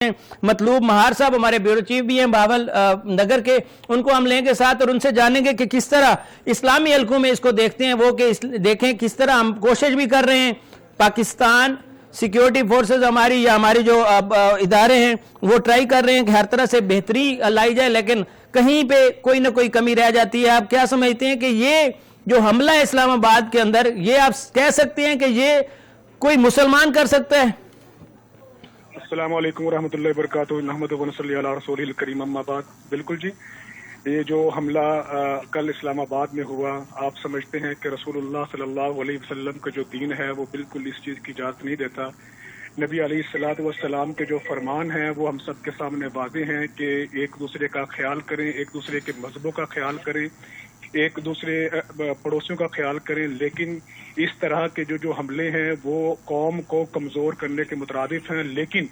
मतलूब महार साहब हमारे bureau chief भी हैं बावल नगर के, उनको हम लेंगे साथ और उनसे जानेंगे कि किस तरह इस्लामी हलकों में इसको देखते हैं वो, कि देखें किस तरह हम कोशिश भी कर रहे हैं। पाकिस्तान सिक्योरिटी फोर्सेस हमारी या हमारी जो इदारे हैं वो ट्राई कर रहे हैं कि हर तरह से बेहतरी लाई जाए, लेकिन कहीं पे कोई ना कोई कमी रह जाती है। आप क्या समझते हैं कि ये जो हमला है इस्लामाबाद के अंदर, ये आप कह सकते हैं कि ये कोई मुसलमान कर सकता है? अस्सलाम वालेकुम रहमतुल्लाहि व बरकातुहू, नहमदुहु व नसल्ली अला रसूलिल करीम, अम्मा बाद। बिल्कुल जी, ये जो हमला कल इस्लामाबाद में हुआ, आप समझते हैं कि रसूलुल्लाह सल्लल्लाहु अलैहि वसल्लम का जो दीन है वो बिल्कुल इस चीज़ की इजाज़त नहीं देता। नबी अलैहिस्सलातु वस्सलाम के जो फरमान हैं वो हम सब के सामने वाज़ेह हैं कि एक दूसरे का ख्याल करें, एक दूसरे के मजहबों का ख्याल करें, एक दूसरे पड़ोसियों का ख्याल करें। लेकिन इस तरह के जो हमले हैं वो कौम को कमज़ोर करने के मुतरादिफ हैं। लेकिन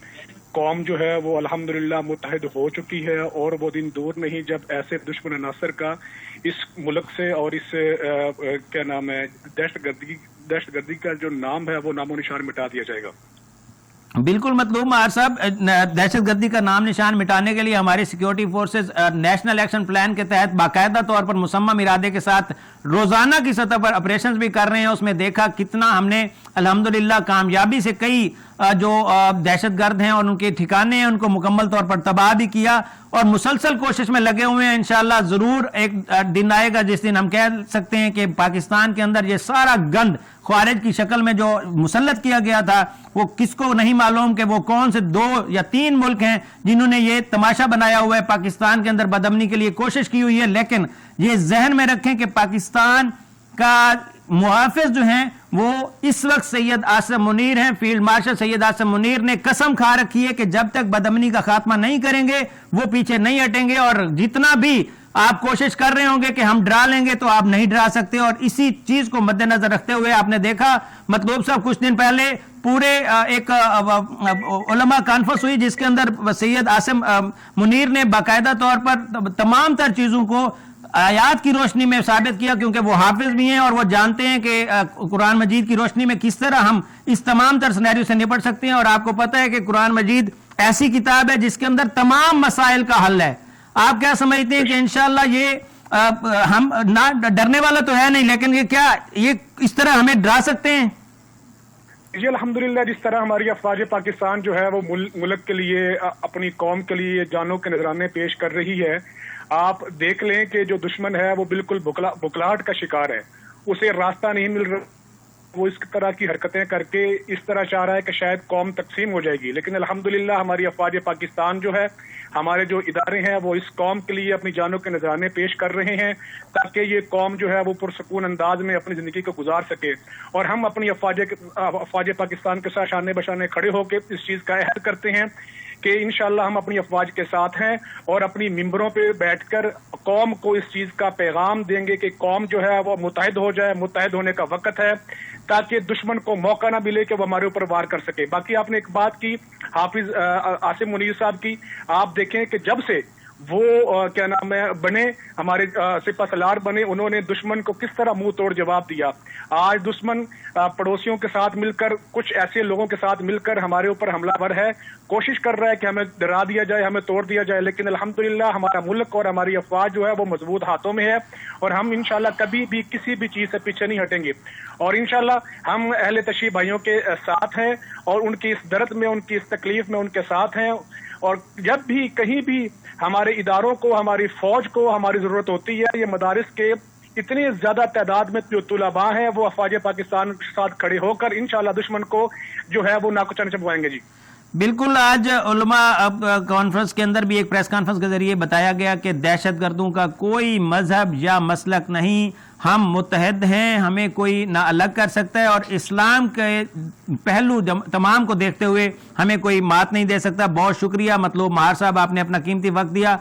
कौम जो है वो अल्हम्दुलिल्लाह मुत्तहिद हो चुकी है और वो दिन दूर नहीं जब ऐसे दुश्मन नासर का इस मुल्क से और इस क्या नाम है दहशतगर्दी का जो नाम है वो नामो निशान मिटा दिया जाएगा। बिल्कुल मतलूब महार साहब, दहशतगर्दी का नाम निशान मिटाने के लिए हमारी security forces national action plan के तहत बाकायदा तौर पर मुसम्मम इरादे के साथ रोजाना की सतह पर ऑपरेशंस भी कर रहे हैं। उसमें देखा कितना हमने अल्हम्दुलिल्लाह कामयाबी से कई जो दहशतगर्द हैं और उनके ठिकाने हैं उनको मुकम्मल तौर पर तबाह भी किया और मुसलसल कोशिश में लगे हुए हैं। इंशाअल्लाह जरूर एक दिन आएगा जिस दिन हम कह सकते हैं कि पाकिस्तान के अंदर ये सारा गंद ख्वारिज की शक्ल में जो मुसल्लत किया गया था, वो किसको नहीं मालूम कि वो कौन से 2 या 3 मुल्क हैं जिन्होंने ये तमाशा बनाया हुआ है, पाकिस्तान के अंदर बदअमनी के लिए कोशिश की हुई है। लेकिन ये जहन में रखें कि पाकिस्तान का मुहाफिज जो हैं वो इस वक्त सैयद आसिम मुनीर हैं। फील्ड मार्शल सैयद आसिम मुनीर ने कसम खा रखी है कि जब तक बदअमनी का खात्मा नहीं करेंगे वो पीछे नहीं हटेंगे, और जितना भी आप कोशिश कर रहे होंगे कि हम डरा लेंगे तो आप नहीं डरा सकते। और इसी चीज को मद्देनजर रखते हुए आपने देखा मतलूब साहब कुछ दिन पहले पूरे एक उलमा कॉन्फ्रेंस हुई जिसके अंदर सैयद आसिम मुनीर ने बाकायदा तौर पर तमाम तर चीजों को आयात की रोशनी में साबित किया, क्योंकि वो हाफिज भी हैं और वो जानते हैं कि कुरान मजीद की रोशनी में किस तरह हम इस तमाम तर सिनेरियो से निपट सकते हैं। और आपको पता है कि कुरान मजीद ऐसी किताब है जिसके अंदर तमाम मसाइल का हल है। आप क्या समझते हैं कि इंशाअल्लाह ये हम ना डरने वाला तो है नहीं, लेकिन ये क्या ये इस तरह हमें डरा सकते हैं? जी अल्हम्दुलिल्लाह, जिस तरह हमारी अफवाज पाकिस्तान जो है वो मुल्क के लिए, अपनी कौम के लिए जानों के नजराने पेश कर रही है। आप देख लें कि जो दुश्मन है वो बिल्कुल बुखलाहट का शिकार है, उसे रास्ता नहीं मिल रहा, वो इस तरह की हरकतें करके इस तरह चाह रहा है कि शायद कौम तकसीम हो जाएगी। लेकिन अल्हम्दुलिल्लाह हमारी अफवाज पाकिस्तान जो है, हमारे जो इदारे हैं वो इस कौम के लिए अपनी जानों के नजराने पेश कर रहे हैं ताकि ये कौम जो है वो पुरसकून अंदाज में अपनी जिंदगी को गुजार सके। और हम अपनी अफवाज पाकिस्तान के साथ शाने बशाने खड़े होकर इस चीज का अहद करते हैं कि इंशाअल्लाह हम अपनी अफवाज के साथ हैं और अपनी मिंबरों पे बैठकर कौम को इस चीज का पैगाम देंगे कि कौम जो है वो मुत्तहिद हो जाए। मुत्तहिद होने का वक्त है ताकि दुश्मन को मौका ना मिले कि वो हमारे ऊपर वार कर सके। बाकी आपने एक बात की हाफिज आसिम मुनीर साहब की, आप देखें कि जब से वो क्या नाम है बने, हमारे सिपा सलार बने, उन्होंने दुश्मन को किस तरह मुंह तोड़ जवाब दिया। आज दुश्मन पड़ोसियों के साथ मिलकर, कुछ ऐसे लोगों के साथ मिलकर हमारे ऊपर हमलावर है, कोशिश कर रहा है कि हमें डरा दिया जाए, हमें तोड़ दिया जाए। लेकिन अल्हम्दुलिल्लाह हमारा मुल्क और हमारी अफवाज जो है वो मजबूत हाथों में है और हम इंशाल्लाह कभी भी किसी भी चीज से पीछे नहीं हटेंगे। और इंशाल्लाह हम अहले तशरीफ भाइयों के साथ हैं और उनकी इस दर्द में, उनकी इस तकलीफ में उनके साथ हैं। और जब भी कहीं भी हमारे इदारों को, हमारी फौज को हमारी जरूरत होती है, ये मदारिस के इतनी ज्यादा तादाद में जो तुलबा हैं वो अफवाज पाकिस्तान के साथ खड़े होकर इंशाअल्लाह दुश्मन को जो है वो नाकुचन चबवाएंगे। जी बिल्कुल, आज उलमा कॉन्फ्रेंस के अंदर भी एक प्रेस कॉन्फ्रेंस के जरिए बताया गया कि दहशतगर्दों का कोई मजहब या मसलक नहीं, हम मुत्तहद हैं, हमें कोई ना अलग कर सकता है और इस्लाम के पहलू तमाम को देखते हुए हमें कोई मात नहीं दे सकता। बहुत शुक्रिया मतलूब महार साहब, आपने अपना कीमती वक्त दिया।